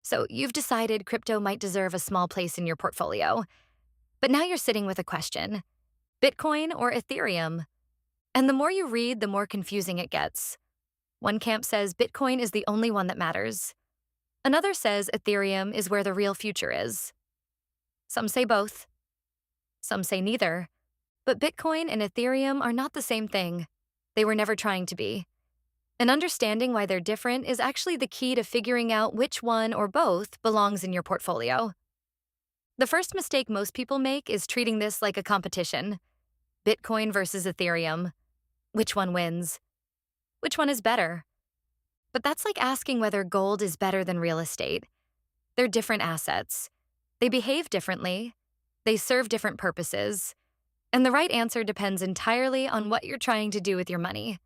So you've decided crypto might deserve a small place in your portfolio. But now you're sitting with a question: Bitcoin or Ethereum? And the more you read, the more confusing it gets. One camp says Bitcoin is the only one that matters. Another says Ethereum is where the real future is. Some say both. Some say neither. But Bitcoin and Ethereum are not the same thing. They were never trying to be. And understanding why they're different is actually the key to figuring out which one or both belongs in your portfolio. The first mistake most people make is treating this like a competition. Bitcoin versus Ethereum. Which one wins? Which one is better? But that's like asking whether gold is better than real estate. They're different assets. They behave differently. They serve different purposes. And the right answer depends entirely on what you're trying to do with your money.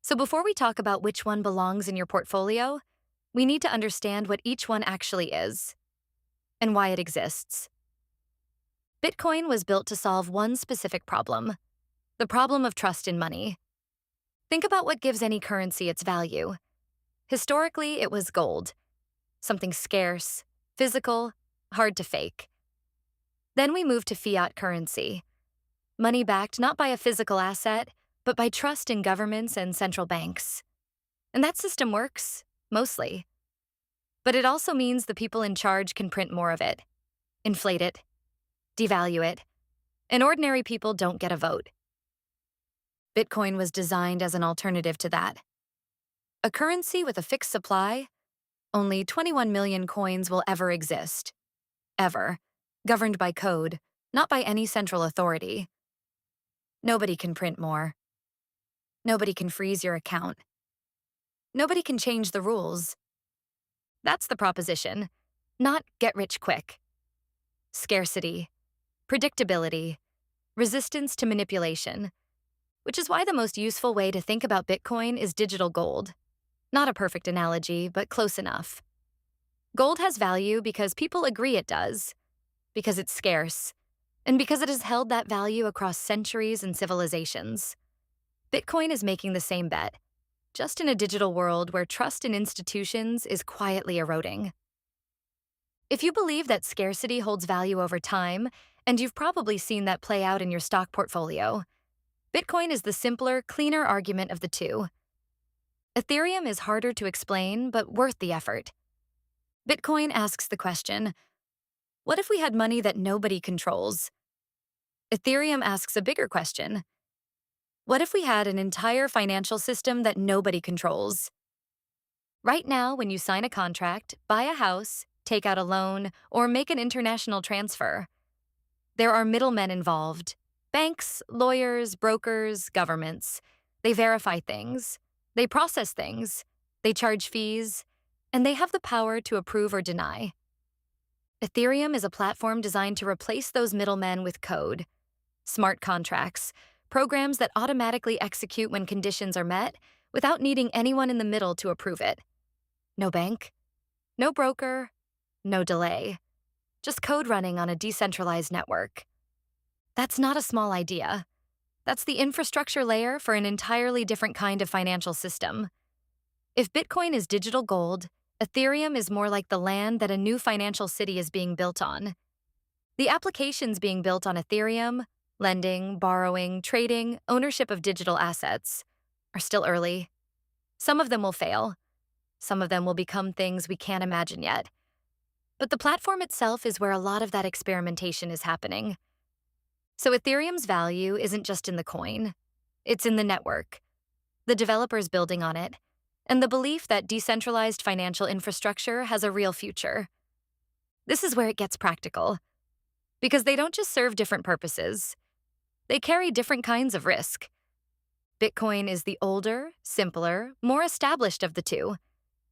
So before we talk about which one belongs in your portfolio, we need to understand what each one actually is and why it exists. Bitcoin was built to solve one specific problem: the problem of trust in money. Think about what gives any currency its value. Historically, it was gold, something scarce, physical, hard to fake. Then we moved to fiat currency, money backed not by a physical asset, but by trust in governments and central banks. And that system works, mostly. But it also means the people in charge can print more of it, inflate it, devalue it, and ordinary people don't get a vote. Bitcoin was designed as an alternative to that. A currency with a fixed supply, only 21 million coins will ever exist. Ever. Governed by code, not by any central authority. Nobody can print more. Nobody can freeze your account. Nobody can change the rules. That's the proposition, not get rich quick. Scarcity, predictability, resistance to manipulation, which is why the most useful way to think about Bitcoin is digital gold. Not a perfect analogy, but close enough. Gold has value because people agree it does, because it's scarce, and because it has held that value across centuries and civilizations. Bitcoin is making the same bet, just in a digital world where trust in institutions is quietly eroding. If you believe that scarcity holds value over time, and you've probably seen that play out in your stock portfolio, Bitcoin is the simpler, cleaner argument of the two. Ethereum is harder to explain, but worth the effort. Bitcoin asks the question: what if we had money that nobody controls? Ethereum asks a bigger question: what if we had an entire financial system that nobody controls? Right now, when you sign a contract, buy a house, take out a loan, or make an international transfer, there are middlemen involved: banks, lawyers, brokers, governments. They verify things, they process things, they charge fees, and they have the power to approve or deny. Ethereum is a platform designed to replace those middlemen with code, smart contracts, programs that automatically execute when conditions are met without needing anyone in the middle to approve it. No bank, no broker, no delay. Just code running on a decentralized network. That's not a small idea. That's the infrastructure layer for an entirely different kind of financial system. If Bitcoin is digital gold, Ethereum is more like the land that a new financial city is being built on. The applications being built on Ethereum, lending, borrowing, trading, ownership of digital assets, are still early. Some of them will fail. Some of them will become things we can't imagine yet. But the platform itself is where a lot of that experimentation is happening. So Ethereum's value isn't just in the coin. It's in the network, the developers building on it, and the belief that decentralized financial infrastructure has a real future. This is where it gets practical, because they don't just serve different purposes. They carry different kinds of risk. Bitcoin is the older, simpler, more established of the two.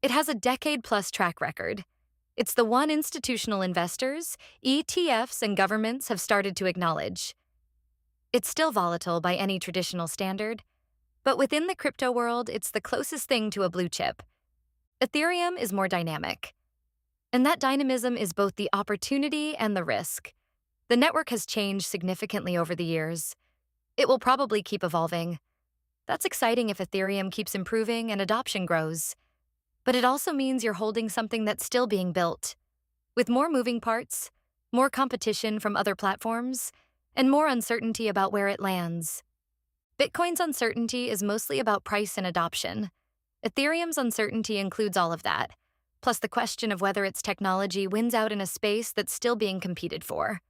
It has a decade-plus track record. It's the one institutional investors, ETFs, and governments have started to acknowledge. It's still volatile by any traditional standard, but within the crypto world, it's the closest thing to a blue chip. Ethereum is more dynamic. And that dynamism is both the opportunity and the risk. The network has changed significantly over the years. It will probably keep evolving. That's exciting if Ethereum keeps improving and adoption grows. But it also means you're holding something that's still being built, with more moving parts, more competition from other platforms, and more uncertainty about where it lands. Bitcoin's uncertainty is mostly about price and adoption. Ethereum's uncertainty includes all of that, plus the question of whether its technology wins out in a space that's still being competed for.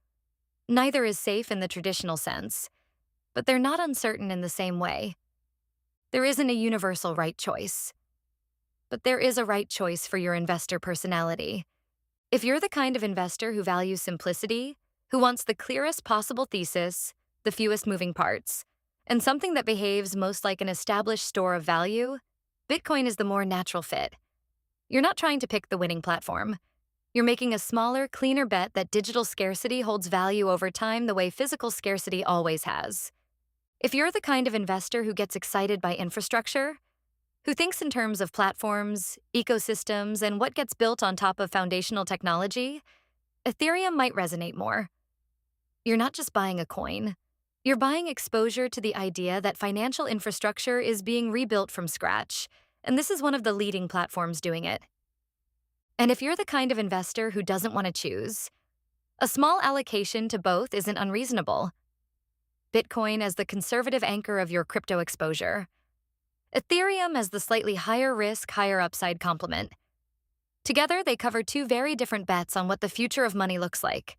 Neither is safe in the traditional sense, but they're not uncertain in the same way. There isn't a universal right choice, but there is a right choice for your investor personality. If you're the kind of investor who values simplicity, who wants the clearest possible thesis, the fewest moving parts, and something that behaves most like an established store of value, Bitcoin is the more natural fit. You're not trying to pick the winning platform. You're making a smaller, cleaner bet that digital scarcity holds value over time the way physical scarcity always has. If you're the kind of investor who gets excited by infrastructure, who thinks in terms of platforms, ecosystems, and what gets built on top of foundational technology, Ethereum might resonate more. You're not just buying a coin. You're buying exposure to the idea that financial infrastructure is being rebuilt from scratch, and this is one of the leading platforms doing it. And if you're the kind of investor who doesn't want to choose, a small allocation to both isn't unreasonable. Bitcoin as the conservative anchor of your crypto exposure. Ethereum as the slightly higher risk, higher upside complement. Together, they cover two very different bets on what the future of money looks like.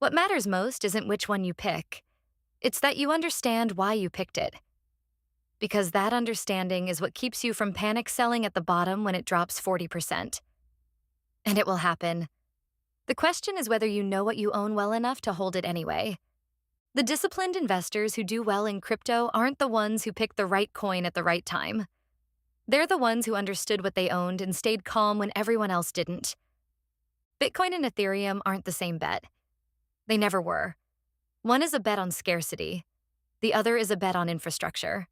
What matters most isn't which one you pick. It's that you understand why you picked it. Because that understanding is what keeps you from panic selling at the bottom when it drops 40%. And it will happen. The question is whether you know what you own well enough to hold it anyway. The disciplined investors who do well in crypto aren't the ones who picked the right coin at the right time. They're the ones who understood what they owned and stayed calm when everyone else didn't. Bitcoin and Ethereum aren't the same bet. They never were. One is a bet on scarcity. The other is a bet on infrastructure.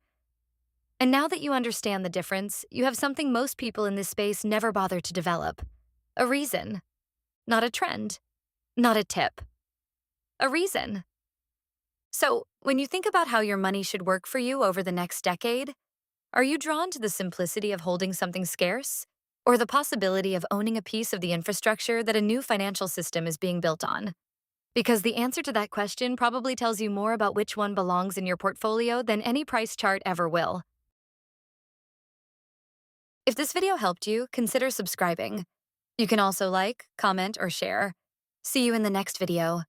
And now that you understand the difference, you have something most people in this space never bother to develop. A reason. Not a trend. Not a tip. A reason. So, when you think about how your money should work for you over the next decade, are you drawn to the simplicity of holding something scarce? Or the possibility of owning a piece of the infrastructure that a new financial system is being built on? Because the answer to that question probably tells you more about which one belongs in your portfolio than any price chart ever will. If this video helped you, consider subscribing. You can also like, comment, or share. See you in the next video.